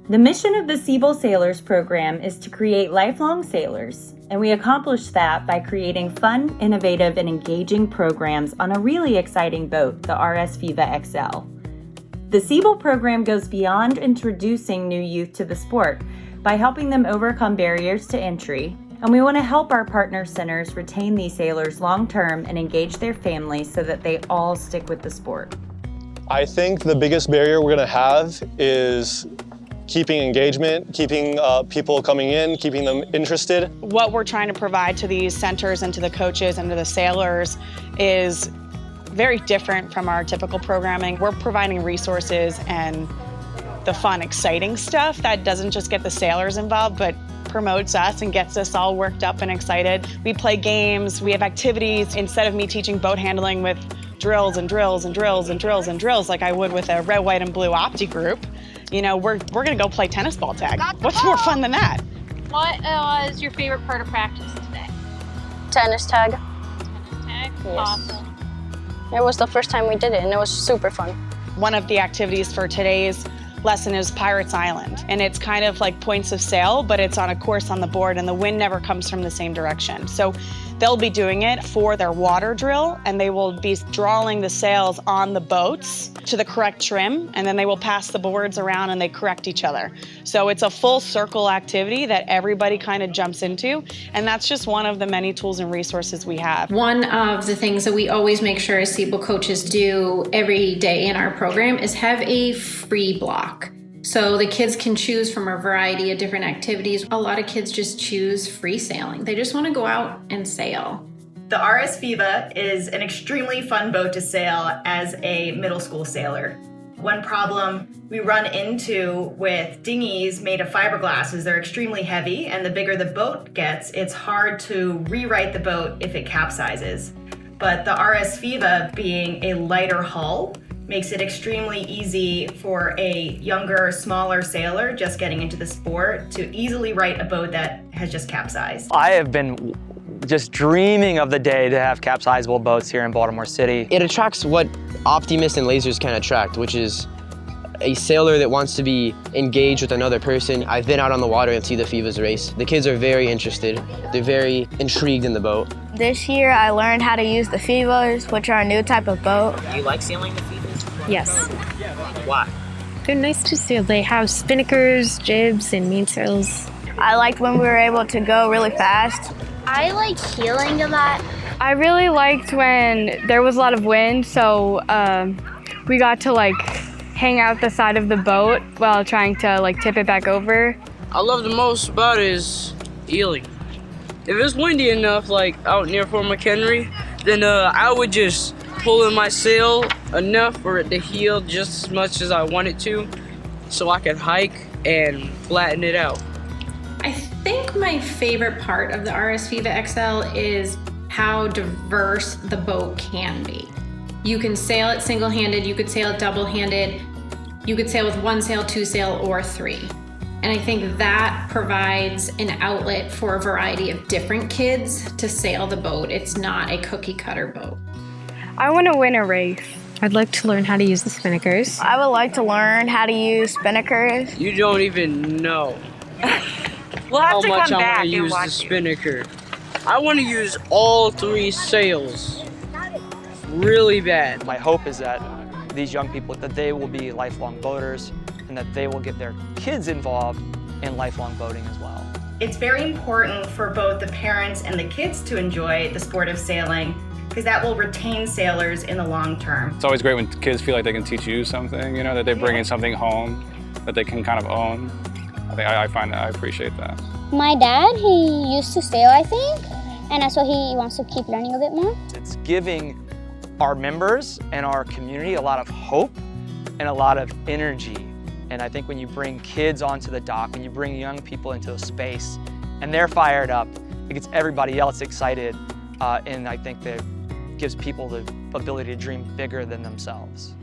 The mission of the Siebel Sailors Program is to create lifelong sailors, and we accomplish that by creating fun, innovative, and engaging programs on a really exciting boat, the RS Feva XL. The Siebel program goes beyond introducing new youth to the sport by helping them overcome barriers to entry, and we want to help our partner centers retain these sailors long-term and engage their families so that they all stick with the sport. I think the biggest barrier we're going to have is keeping engagement, keeping people coming in, keeping them interested. What we're trying to provide to these centers and to the coaches and to the sailors is very different from our typical programming. We're providing resources and the fun, exciting stuff that doesn't just get the sailors involved, but promotes us and gets us all worked up and excited. We play games, we have activities. Instead of me teaching boat handling with drills and drills and drills and drills and drills like I would with a red, white, and blue opti group, you know, we're gonna go play tennis ball tag. What's more fun than that? What was your favorite part of practice today? Tennis tag. Tennis tag? Yes. Awesome. It was the first time we did it and it was super fun. One of the activities for today's lesson is Pirates Island, and it's kind of like points of sail, but it's on a course on the board and the wind never comes from the same direction. So they'll be doing it for their water drill, and they will be drawing the sails on the boats to the correct trim, and then they will pass the boards around and they correct each other. So it's a full circle activity that everybody kind of jumps into, and that's just one of the many tools and resources we have. One of the things that we always make sure as Siebel coaches do every day in our program is have a free block. So the kids can choose from a variety of different activities. A lot of kids just choose free sailing. They just want to go out and sail. The RS Feva is an extremely fun boat to sail as a middle school sailor. One problem we run into with dinghies made of fiberglass is they're extremely heavy, and the bigger the boat gets, it's hard to rewrite the boat if it capsizes. But the RS Feva, being a lighter hull, makes it extremely easy for a younger, smaller sailor just getting into the sport to easily right a boat that has just capsized. I have been just dreaming of the day to have capsizable boats here in Baltimore City. It attracts what optimists and lasers can attract, which is a sailor that wants to be engaged with another person. I've been out on the water and see the Fevas race. The kids are very interested. They're very intrigued in the boat. This year I learned how to use the Fevas, which are a new type of boat. Do you like sailing the Fevas? Yes. Why? They're nice to sail. They have spinnakers, jibs, and mainsails. I liked when we were able to go really fast. I like healing a lot. I really liked when there was a lot of wind, so we got to like hang out the side of the boat while trying to like tip it back over. I love the most about it is healing. If it's windy enough, like out near Fort McHenry, then I would just pull in my sail enough for it to heal just as much as I want it to, so I can hike and flatten it out. I think my favorite part of the RS Feva XL is how diverse the boat can be. You can sail it single-handed, you could sail it double-handed, you could sail with one sail, two sail, or three. And I think that provides an outlet for a variety of different kids to sail the boat. It's not a cookie-cutter boat. I want to win a race. I'd like to learn how to use the spinnakers. I would like to learn how to use spinnakers. You don't even know We'll have how to much come I back want to and use the watch spinnaker. I want to use all three sails really bad. My hope is that these young people, that they will be lifelong boaters and that they will get their kids involved in lifelong boating as well. It's very important for both the parents and the kids to enjoy the sport of sailing, because that will retain sailors in the long term. It's always great when kids feel like they can teach you something, you know, that they bring in something home that they can kind of own. I find that I appreciate that. My dad, he used to sail, I think, and that's what he wants to keep learning a bit more. It's giving our members and our community a lot of hope and a lot of energy. And I think when you bring kids onto the dock, when you bring young people into a space and they're fired up, it gets everybody else excited, and I think that gives people the ability to dream bigger than themselves.